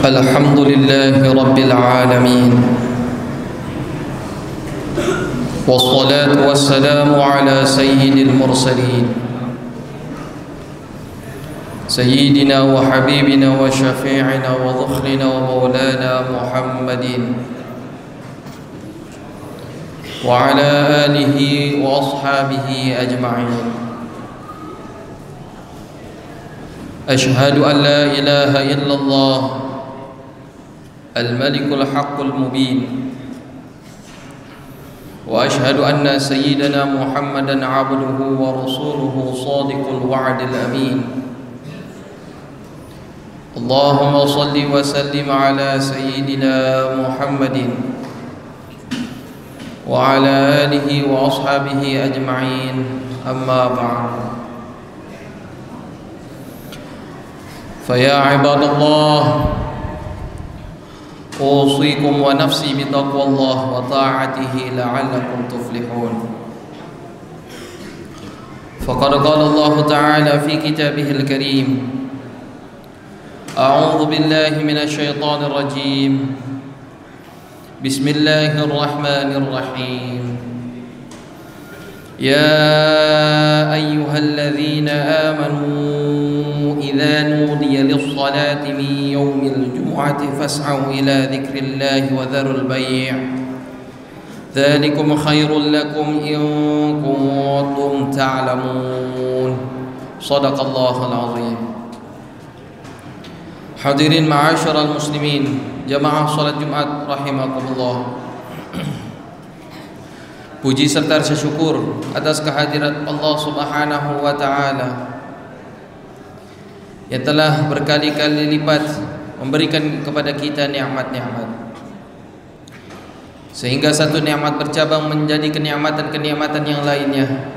الحمد لله رب العالمين، والصلاة والسلام على سيد المرسلين سيدنا وحبيبنا وشفيعنا وذخرنا ومولانا محمد وعلى آله وأصحابه أجمعين. أشهد أن لا إله إلا الله الملك الحق المبين، وأشهد أن سيدنا محمدا عبده ورسوله صادق الوعد الأمين. اللهم صل وسلم على سيدنا محمد وعلى آله وأصحابه أجمعين، أما بعد. فيا عباد الله، أوصيكم ونفسي بتقوى الله وطاعته لعلكم تفلحون. فقد قال الله تعالى في كتابه الكريم: أعوذ بالله من الشيطان الرجيم، بسم الله الرحمن الرحيم. يا أيها الذين آمنوا إذا نودي للصلاة من يوم الجمعة فاسعوا إلى ذكر الله وذروا البيع، ذلكم خير لكم إن كنتم تعلمون. صدق الله العظيم. Hadirin ma'asyiral muslimin, jamaah salat Jumat rahimakumullah. Puji serta rasa syukur atas kehadirat Allah Subhanahu wa taala yang telah berkali-kali lipat memberikan kepada kita nikmat-nikmat, sehingga satu nikmat bercabang menjadi kenikmatan-kenikmatan yang lainnya.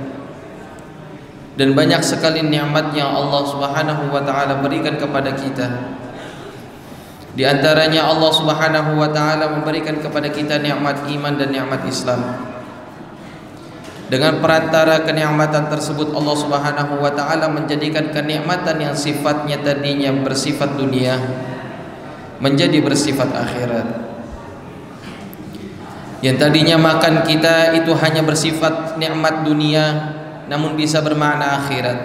Dan banyak sekali nikmat yang Allah Subhanahu wa taala berikan kepada kita. Di antaranya Allah Subhanahu wa taala memberikan kepada kita nikmat iman dan nikmat Islam. Dengan perantara kenikmatan tersebut, Allah Subhanahu wa taala menjadikan kenikmatan yang sifatnya tadinya bersifat dunia menjadi bersifat akhirat. Yang tadinya makan kita itu hanya bersifat nikmat dunia namun bisa bermakna akhirat.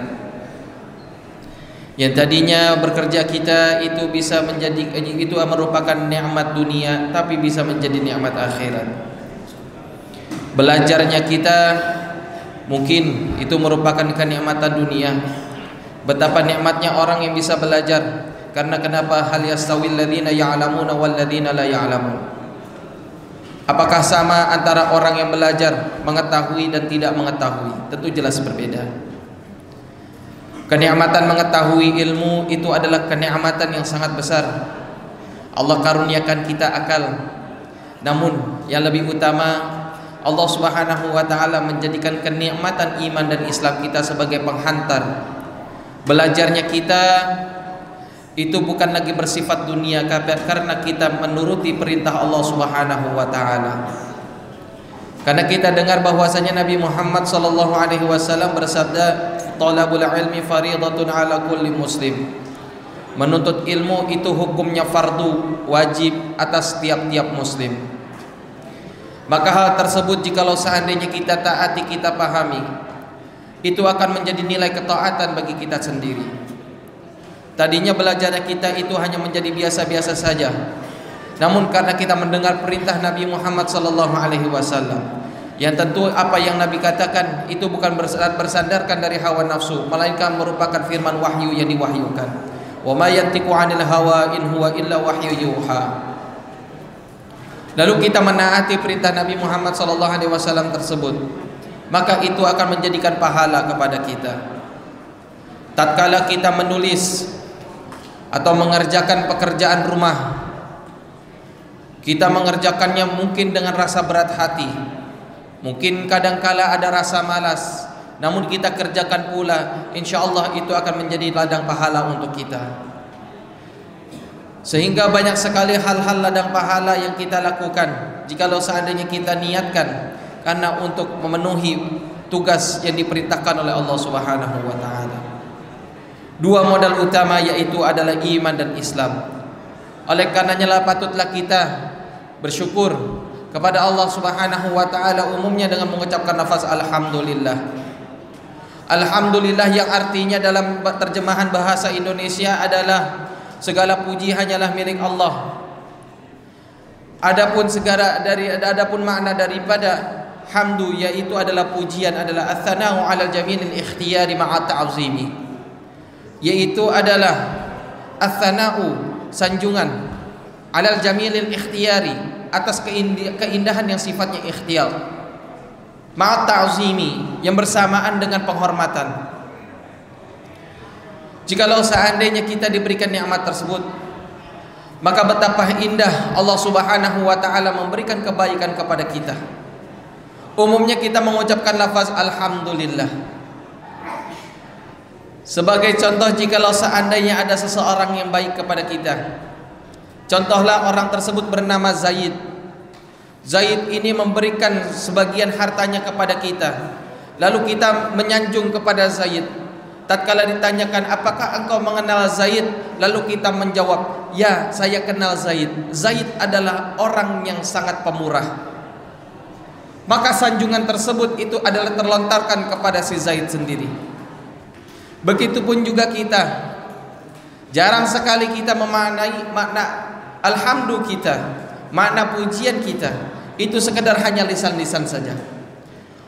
Yang tadinya bekerja kita itu bisa menjadi itu merupakan nikmat dunia tapi bisa menjadi nikmat akhirat. Belajarnya kita mungkin itu merupakan kenikmatan dunia. Betapa nikmatnya orang yang bisa belajar. Karena kenapa? Hal yastawil ladzina ya'lamuna wal ladzina la ya'lamun. Apakah sama antara orang yang belajar, mengetahui dan tidak mengetahui? Tentu jelas berbeda. Kenikmatan mengetahui ilmu itu adalah kenikmatan yang sangat besar. Allah karuniakan kita akal. Namun yang lebih utama, Allah Subhanahu wa taala menjadikan kenikmatan iman dan Islam kita sebagai penghantar. Belajarnya kita itu bukan lagi bersifat dunia karena kita menuruti perintah Allah Subhanahu wa taala. Karena kita dengar bahwasanya Nabi Muhammad sallallahu alaihi wasallam bersabda, "Talabul ilmi fariidatun 'ala kulli muslim." Menuntut ilmu itu hukumnya fardu, wajib atas tiap-tiap muslim. Maka hal tersebut jikalau seandainya kita taati, kita pahami, itu akan menjadi nilai ketaatan bagi kita sendiri. Tadinya belajar kita itu hanya menjadi biasa-biasa saja. Namun karena kita mendengar perintah Nabi Muhammad sallallahu alaihi wasallam, yang tentu apa yang Nabi katakan itu bukan bersandarkan dari hawa nafsu, melainkan merupakan firman wahyu yang diwahyukan. Wa ma yantiqu 'anil hawa in huwa illa wahyu yuha. Lalu kita menaati perintah Nabi Muhammad SAW tersebut, maka itu akan menjadikan pahala kepada kita. Tatkala kita menulis atau mengerjakan pekerjaan rumah, kita mengerjakannya mungkin dengan rasa berat hati, mungkin kadangkala ada rasa malas, namun kita kerjakan pula, insya Allah itu akan menjadi ladang pahala untuk kita. Sehingga banyak sekali hal-hal ladang pahala yang kita lakukan jikalau seandainya kita niatkan karena untuk memenuhi tugas yang diperintahkan oleh Allah Subhanahu wa taala. Dua modal utama yaitu adalah iman dan Islam. Oleh karenanya lah patutlah kita bersyukur kepada Allah Subhanahu wa taala umumnya dengan mengucapkan lafaz alhamdulillah. Alhamdulillah yang artinya dalam terjemahan bahasa Indonesia adalah segala puji hanyalah milik Allah. Adapun makna daripada hamdu yaitu adalah pujian, adalah ats-tsana'u 'alal jamilil ikhtiyari ma'a ta'zimi, yaitu adalah ats-tsana'u sanjungan 'alal jamilil ikhtiyari atas keindahan yang sifatnya ikhtiyar, ma'a ta'zimi yang bersamaan dengan penghormatan. Jikalau seandainya kita diberikan nikmat tersebut, maka betapa indah Allah Subhanahu wa taala memberikan kebaikan kepada kita. Umumnya kita mengucapkan lafaz alhamdulillah. Sebagai contoh, jikalau seandainya ada seseorang yang baik kepada kita, contohlah orang tersebut bernama Zaid. Zaid ini memberikan sebagian hartanya kepada kita, lalu kita menyanjung kepada Zaid. Tatkala ditanyakan, apakah engkau mengenal Zaid? Lalu kita menjawab, ya, saya kenal Zaid. Zaid adalah orang yang sangat pemurah. Maka sanjungan tersebut itu adalah terlontarkan kepada si Zaid sendiri. Begitupun juga kita, jarang sekali kita memaknai makna alhamdu kita, makna pujian kita, itu sekedar hanya lisan-lisan saja.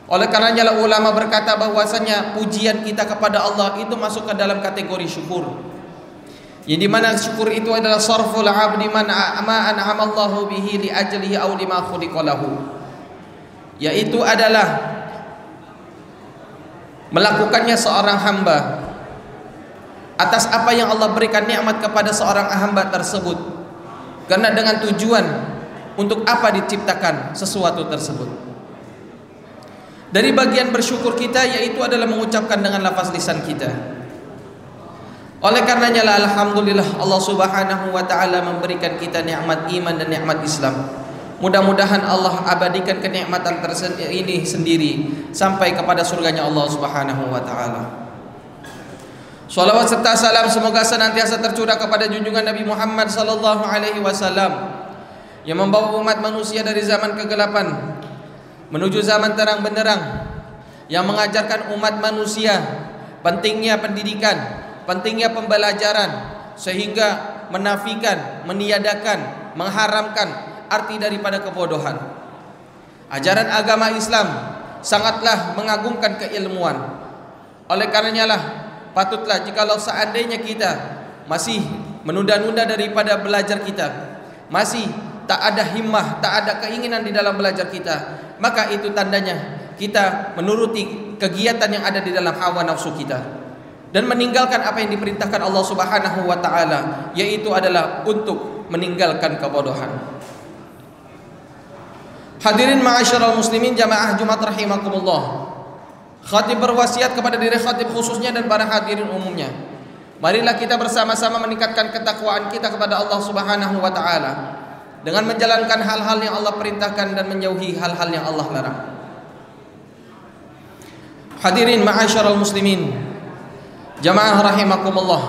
Oleh karenanya ulama berkata bahwasanya pujian kita kepada Allah itu masuk ke dalam kategori syukur. Yang dimana syukur itu adalah sarful abdi ma an'ama Allahu bihi li ajlihi aw lima khuliqa lahu. Yaitu adalah melakukannya seorang hamba atas apa yang Allah berikan nikmat kepada seorang hamba tersebut, karena dengan tujuan untuk apa diciptakan sesuatu tersebut. Dari bagian bersyukur kita yaitu adalah mengucapkan dengan lafaz lisan kita. Oleh karenanya lah alhamdulillah Allah Subhanahu wa taala memberikan kita nikmat iman dan nikmat Islam. Mudah-mudahan Allah abadikan kenikmatan ini sendiri sampai kepada surganya Allah Subhanahu wa taala. Shalawat serta salam semoga senantiasa tercurah kepada junjungan Nabi Muhammad sallallahu alaihi wasallam yang membawa umat manusia dari zaman kegelapan menuju zaman terang benderang, yang mengajarkan umat manusia pentingnya pendidikan, pentingnya pembelajaran, sehingga menafikan, meniadakan, mengharamkan arti daripada kebodohan. Ajaran agama Islam sangatlah mengagungkan keilmuan. Oleh karenanya lah patutlah jikalau seandainya kita masih menunda-nunda daripada belajar kita, masih tak ada himmah, tak ada keinginan di dalam belajar kita, maka itu tandanya kita menuruti kegiatan yang ada di dalam hawa nafsu kita dan meninggalkan apa yang diperintahkan Allah Subhanahu wa taala, yaitu adalah untuk meninggalkan kebodohan. Hadirin ma'asyiral muslimin jamaah Jumat rahimakumullah. Khatib berwasiat kepada diri khatib khususnya dan para hadirin umumnya. Marilah kita bersama-sama meningkatkan ketakwaan kita kepada Allah Subhanahu wa taala dengan menjalankan hal-hal yang Allah perintahkan dan menjauhi hal-hal yang Allah larang. Hadirin ma'asyiral muslimin jamaah rahimakumullah.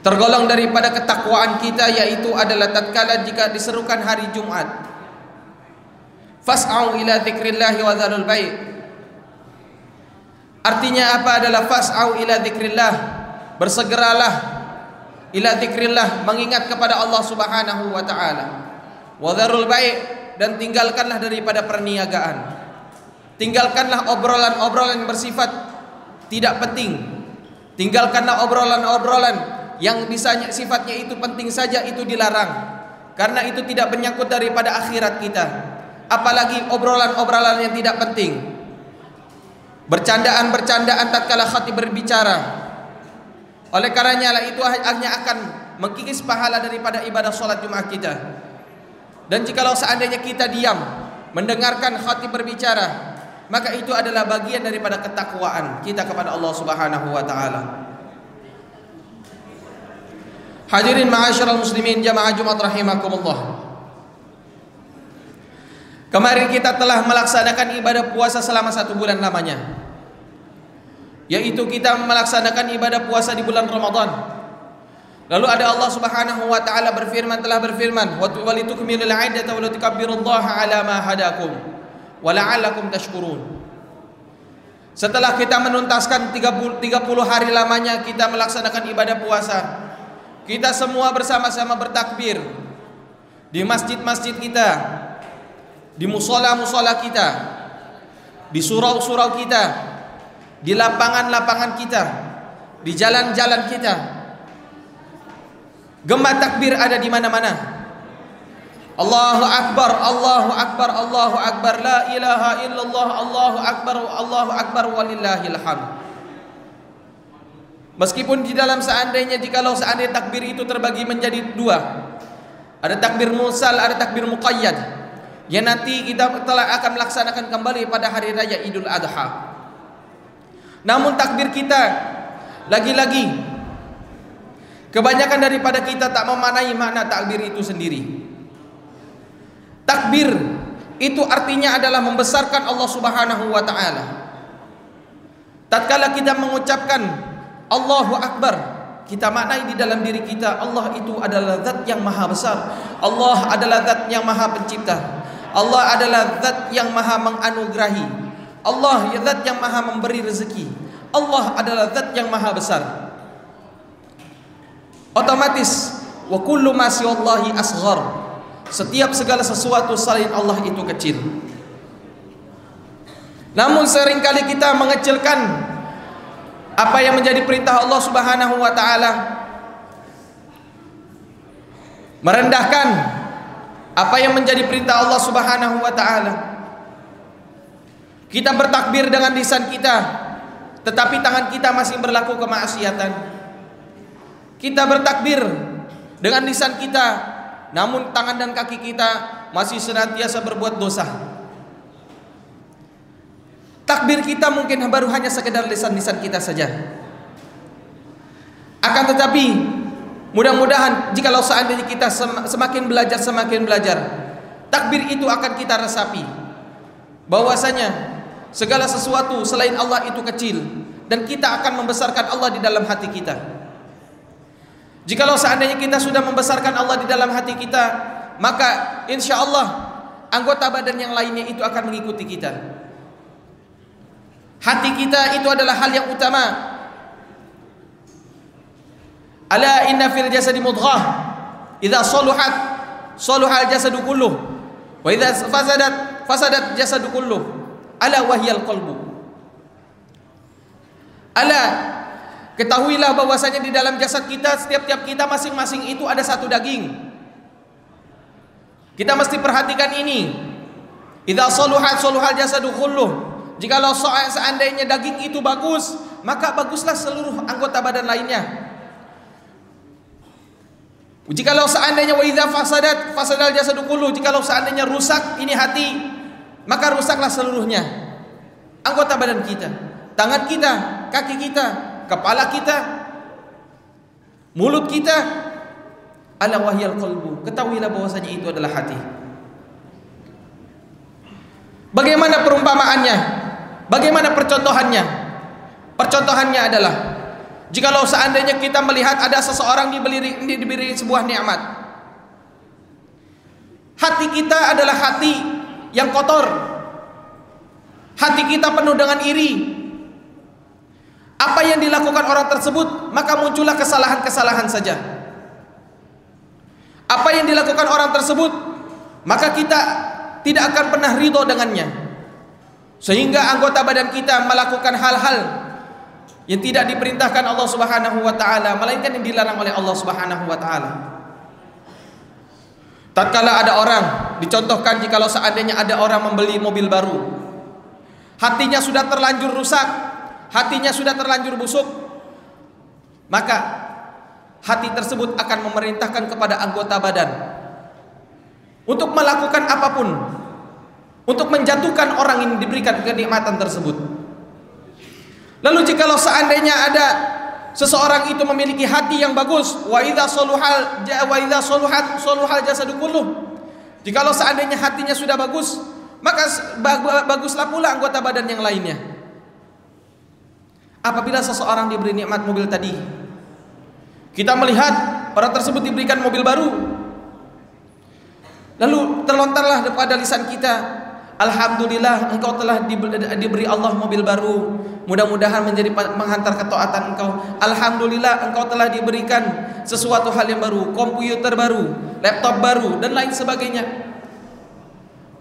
Tergolong daripada ketakwaan kita yaitu adalah tatkala jika diserukan hari Jumat, fas'au ila dzikrillahi wa dzarul bai'. Artinya apa? Adalah fas'au ila dzikrillah, bersegeralah ila dzikrillah, mengingat kepada Allah Subhanahu wa taala. Wa dzarul bai', dan tinggalkanlah daripada perniagaan. Tinggalkanlah obrolan-obrolan yang bersifat tidak penting. Tinggalkanlah obrolan-obrolan yang bisa sifatnya itu penting saja, itu dilarang. Karena itu tidak menyangkut daripada akhirat kita. Apalagi obrolan-obrolan yang tidak penting. Bercandaan-bercandaan tatkala khatib berbicara. Oleh karenanya lah itu hanya akan mengkikis pahala daripada ibadah salat Jumat kita. Dan jikalau seandainya kita diam mendengarkan khatib berbicara, maka itu adalah bagian daripada ketakwaan kita kepada Allah Subhanahu wa taala. Hadirin ma'asyiral muslimin jamaah Jumat rahimakumullah. Kemarin kita telah melaksanakan ibadah puasa selama 1 bulan lamanya, yaitu kita melaksanakan ibadah puasa di bulan Ramadan. Lalu ada Allah Subhanahu wa taala telah berfirman, "Wa litukmilul 'iddata wa litukabbirullaha 'ala ma hadakum wa la'allakum tashkurun." Setelah kita menuntaskan 30 hari lamanya kita melaksanakan ibadah puasa, kita semua bersama-sama bertakbir di masjid-masjid kita, di musola-musola kita, di surau-surau kita, di lapangan-lapangan kita, di jalan-jalan kita. Gema takbir ada di mana-mana. Allahu Akbar, Allahu Akbar, Allahu Akbar, la ilaha illallah, Allahu Akbar walillahil hamd. Meskipun di dalam seandainya takbir itu terbagi menjadi dua, ada takbir mursal, ada takbir muqayyad, yang nanti kita akan melaksanakan kembali pada hari raya Idul Adha. Namun takbir kita lagi-lagi kebanyakan daripada kita tak memaknai makna takbir itu sendiri. Takbir itu artinya adalah membesarkan Allah Subhanahu wa taala. Tatkala kita mengucapkan Allahu Akbar, kita maknai di dalam diri kita Allah itu adalah zat yang maha besar. Allah adalah zat yang maha pencipta. Allah adalah zat yang maha menganugerahi. Allah zat yang maha memberi rezeki. Allah adalah zat yang maha besar. Otomatis wa kullu ma siwallahi asghar. Setiap segala sesuatu selain Allah itu kecil. Namun seringkali kita mengecilkan apa yang menjadi perintah Allah Subhanahu wa taala, merendahkan apa yang menjadi perintah Allah Subhanahu wa taala. Kita bertakbir dengan lisan kita, tetapi tangan kita masih berlaku kemaksiatan. Kita bertakbir dengan lisan kita, namun tangan dan kaki kita masih senantiasa berbuat dosa. Takbir kita mungkin baru hanya sekedar lisan-lisan kita saja. Akan tetapi mudah-mudahan jikalau seandainya kita semakin belajar, takbir itu akan kita resapi bahwasanya segala sesuatu selain Allah itu kecil, dan kita akan membesarkan Allah di dalam hati kita. Jikalau seandainya kita sudah membesarkan Allah di dalam hati kita, maka insya Allah anggota badan yang lainnya itu akan mengikuti kita. Hati kita itu adalah hal yang utama. Ala inna fil jasadi mudghah, idza saluhat saluhal jasadu kulluh, wa idza fasadat jasadu kulluh, ala wahyal qalbu. Ala, ketahuilah bahwasanya di dalam jasad kita, setiap kita masing-masing itu ada satu daging. Kita mesti perhatikan ini. Idza saluhat saluhal jasadu kulluh. Jikalau seandainya daging itu bagus, maka baguslah seluruh anggota badan lainnya. Jikalau seandainya wa idza fasadal jasadu kulluh, jikalau seandainya rusak ini hati, maka rusaklah seluruhnya anggota badan kita. Tangan kita, kaki kita, kepala kita, mulut kita. Ala wahyal qalbu, ketahuilah bahwasanya itu adalah hati. Bagaimana perumpamaannya? Bagaimana percontohannya? Percontohannya adalah jikalau seandainya kita melihat ada seseorang diberi sebuah nikmat. Hati kita adalah hati yang kotor. Hati kita penuh dengan iri. Apa yang dilakukan orang tersebut, maka muncullah kesalahan-kesalahan saja. Apa yang dilakukan orang tersebut, maka kita tidak akan pernah ridho dengannya. Sehingga anggota badan kita melakukan hal-hal yang tidak diperintahkan Allah Subhanahu wa taala, melainkan yang dilarang oleh Allah Subhanahu wa taala. Tatkala ada orang, dicontohkan jikalau seandainya ada orang membeli mobil baru, hatinya sudah terlanjur rusak, hatinya sudah terlanjur busuk, maka hati tersebut akan memerintahkan kepada anggota badan untuk melakukan apapun, untuk menjatuhkan orang yang diberikan kenikmatan tersebut. Lalu jikalau seandainya ada seseorang itu memiliki hati yang bagus, wa idza saluhal jasadu kulluh, jikalau seandainya hatinya sudah bagus, maka baguslah pula anggota badan yang lainnya. Apabila seseorang diberi nikmat mobil tadi, kita melihat orang tersebut diberikan mobil baru. Lalu terlontarlah pada lisan kita, alhamdulillah engkau telah diberi Allah mobil baru, mudah-mudahan menjadi menghantar ketaatan engkau. Alhamdulillah engkau telah diberikan sesuatu hal yang baru, komputer baru, laptop baru, dan lain sebagainya.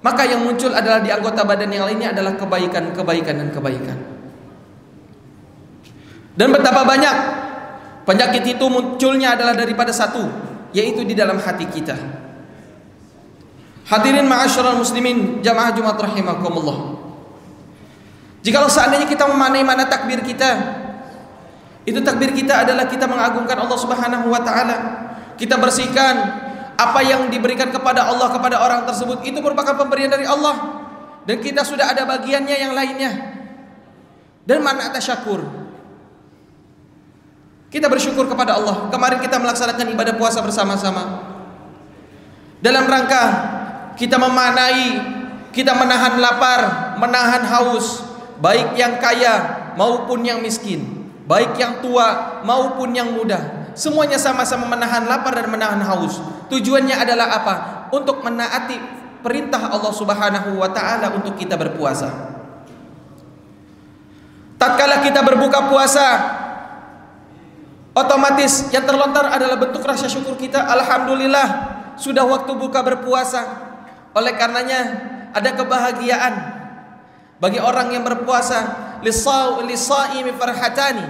Maka yang muncul adalah di anggota badan yang lainnya adalah kebaikan dan kebaikan. Dan betapa banyak penyakit itu munculnya adalah daripada satu, yaitu di dalam hati kita. Hadirin ma'asyiral muslimin, jamaah Jumat rahimakumullah. Jikalau seandainya kita memaknai mana takbir kita, itu takbir kita adalah kita mengagungkan Allah Subhanahu wa taala. Kita bersihkan apa yang diberikan kepada Allah kepada orang tersebut, itu merupakan pemberian dari Allah, dan kita sudah ada bagiannya yang lainnya. Dan mana tasyakur, kita bersyukur kepada Allah. Kemarin kita melaksanakan ibadah puasa bersama-sama dalam rangka kita memaknai, kita menahan lapar, menahan haus, baik yang kaya maupun yang miskin, baik yang tua maupun yang muda, semuanya sama-sama menahan lapar dan menahan haus. Tujuannya adalah apa? Untuk menaati perintah Allah Subhanahu wa taala untuk kita berpuasa. Tatkala kita berbuka puasa, otomatis yang terlontar adalah bentuk rasa syukur kita. Alhamdulillah sudah waktu buka berpuasa. Oleh karenanya ada kebahagiaan bagi orang yang berpuasa. Lisaimi farhatani.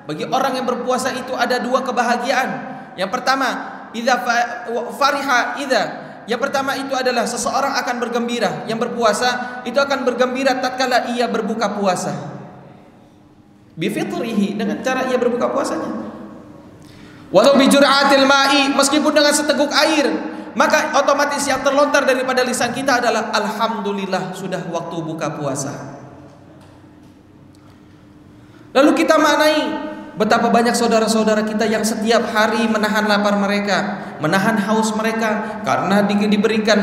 Bagi orang yang berpuasa itu ada dua kebahagiaan. Yang pertama, yang pertama itu adalah seseorang akan bergembira. Yang berpuasa itu akan bergembira tatkala ia berbuka puasa. Bifitrihi, dengan cara ia berbuka puasanya. Walau bijur'atil ma'i, meskipun dengan seteguk air, maka otomatis yang terlontar daripada lisan kita adalah alhamdulillah sudah waktu buka puasa. Lalu kita maknai betapa banyak saudara-saudara kita yang setiap hari menahan lapar mereka, menahan haus mereka karena diberikan,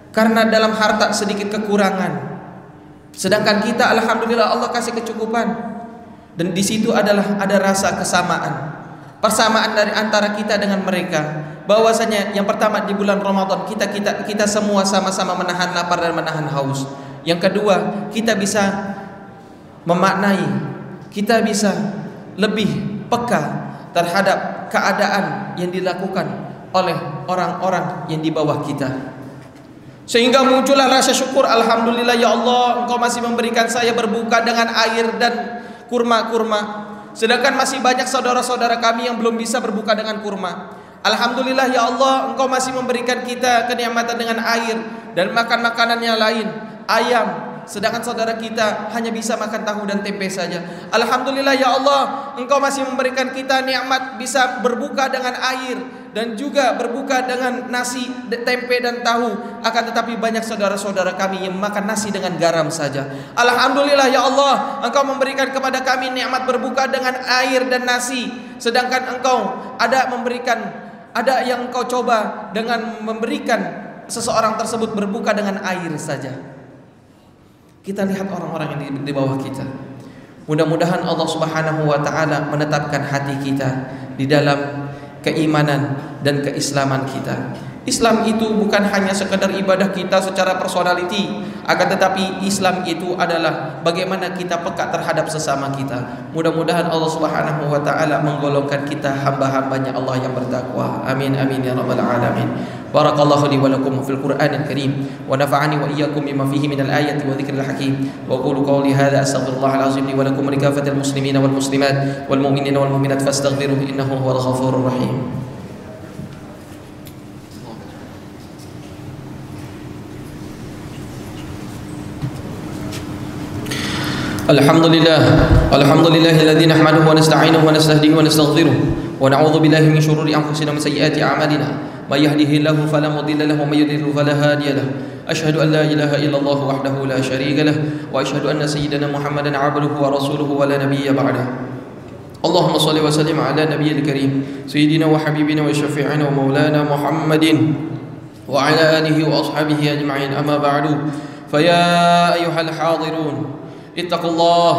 karena dalam harta sedikit kekurangan. Sedangkan kita alhamdulillah Allah kasih kecukupan. Dan di situ adalah ada rasa kesamaan. Persamaan dari antara kita dengan mereka, bahwasanya yang pertama di bulan Ramadan kita semua sama-sama menahan lapar dan menahan haus. Yang kedua, kita bisa memaknai, kita bisa lebih peka terhadap keadaan yang dilakukan oleh orang-orang yang di bawah kita, sehingga muncullah rasa syukur. Alhamdulillah ya Allah, Engkau masih memberikan saya berbuka dengan air dan kurma-kurma, sedangkan masih banyak saudara-saudara kami yang belum bisa berbuka dengan kurma. Alhamdulillah ya Allah, Engkau masih memberikan kita kenikmatan dengan air dan makan makanan yang lain, ayam, sedangkan saudara kita hanya bisa makan tahu dan tempe saja. Alhamdulillah ya Allah, Engkau masih memberikan kita nikmat bisa berbuka dengan air dan juga berbuka dengan nasi, tempe dan tahu. Akan tetapi banyak saudara-saudara kami yang makan nasi dengan garam saja. Alhamdulillah ya Allah, Engkau memberikan kepada kami nikmat berbuka dengan air dan nasi, sedangkan Engkau ada yang Engkau coba dengan memberikan seseorang tersebut berbuka dengan air saja. Kita lihat orang-orang yang di bawah kita. Mudah-mudahan Allah Subhanahu wa taala menetapkan hati kita di dalam keimanan dan keislaman kita. Islam itu bukan hanya sekedar ibadah kita secara personality, akan tetapi Islam itu adalah bagaimana kita peka terhadap sesama kita. Mudah-mudahan Allah Subhanahu wa taala menggolongkan kita hamba-hambanya Allah yang bertakwa. Amin amin ya rabbal alamin. Barakallahu li wa lakum fil Qur'anil Karim wa nafa'ani wa iyyakum bima fihi minal ayati wa dzikril hakim. Wa qulu qawli hadza astaghfirullahal azim li wa lakum wa likafatil muslimina wal muslimat wal mu'minina wal mu'minat fastaghfiruhu innahu huwal ghafurur rahim. Alhamdulillahilladzi nahmaduhu wa nasta'inuhu wa nastahdihi wa nastaghfiruh wa na'udzu billahi min shururi anfusina wa min sayyiati a'malina. May yahdihillahu fala mudilla lahu wa may yudlil fala hadiya lahu. Asyhadu an la ilaha illallah wahdahu la syarika lahu wa asyhadu anna sayyidana Muhammadan 'abduhu wa rasuluhu wa la nabiyya ba'dahu. Allahumma shalli wa sallim ala nabiyyil karim sayyidina wa habibina wa syafi'ina wa maulana Muhammadin wa ala alihi wa ashabihi ajma'in. Amma ba'du. Fa ya ayyuhal hadirun, ittaqullah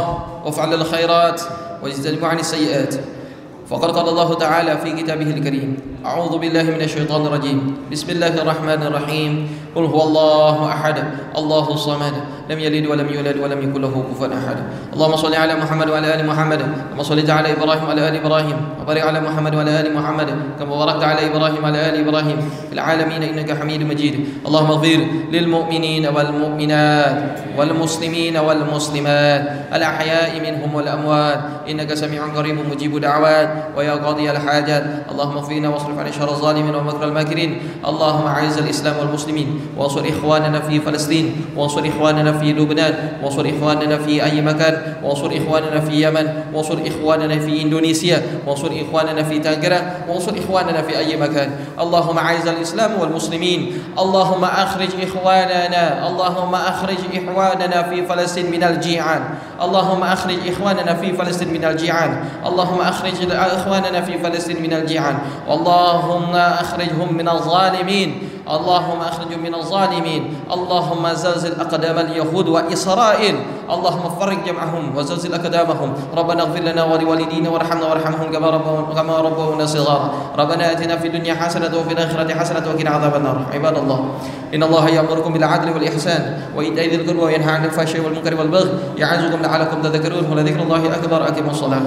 waf'alul khairat wajtanibu 'anis sayyi'at. Faqad qala Allah ta'ala fi kitabihil karim, أعوذ بالله من الشيطان الرجيم. بسم الله الرحمن الرحيم. قل هو الله أحد الله الصمد لم يلد ولم يولد ولم يكن له كفوا أحد. اللهم صل على محمد وعلى آل محمد كما صليت على إبراهيم وعلى آل إبراهيم وبارك على محمد وعلى آل محمد كما باركت على إبراهيم وعلى آل إبراهيم في العالمين إنك حميد مجيد. اللهم اغفر للمؤمنين والمؤمنات والمسلمين والمسلمات الأحياء منهم والأموات إنك سميع قريب مجيب دعوات ويا قاضي الحاجات. اللهم اغفرنا واصرف عن شر الظالمين ومكر الماكرين. اللهم أعز الإسلام والمسلمين وانصر إخواننا في فلسطين وانصر إخواننا في لبنان وانصر إخواننا في أي مكان وانصر إخواننا في يمن وانصر إخواننا في إندونيسيا وانصر إخواننا في تانجرا وانصر إخواننا في أي مكان. اللهم أعز الإسلام والمسلمين. اللهم أخرج إخواننا اللهم أخرج إخواننا في فلسطين من الجيعان. اللهم أخرج إخواننا في فلسطين من الجيعان. اللهم أخرج إخواننا في فلسطين من الجيعان. اللهم أخرجهم من الظالمين. اللهم أخرجهم من الظالمين. اللهم زلزل أقدام اليهود وإسرائيل. اللهم فرج جمعهم وزلزل أقدامهم. ربنا اغفر لنا ولوالدينا وارحمنا وارحمهم كما ربونا صغارا. ربنا آتنا في الدنيا حسنة وفي الآخرة حسنة وقنا عذاب النار. عباد الله إن الله يأمركم بالعدل والإحسان وإيتاء ذي القربى وينهى عن الفحشاء والمنكر والبغي يعظكم لعلكم تذكرون ولذكر الله أكبر. أقيموا الصلاة.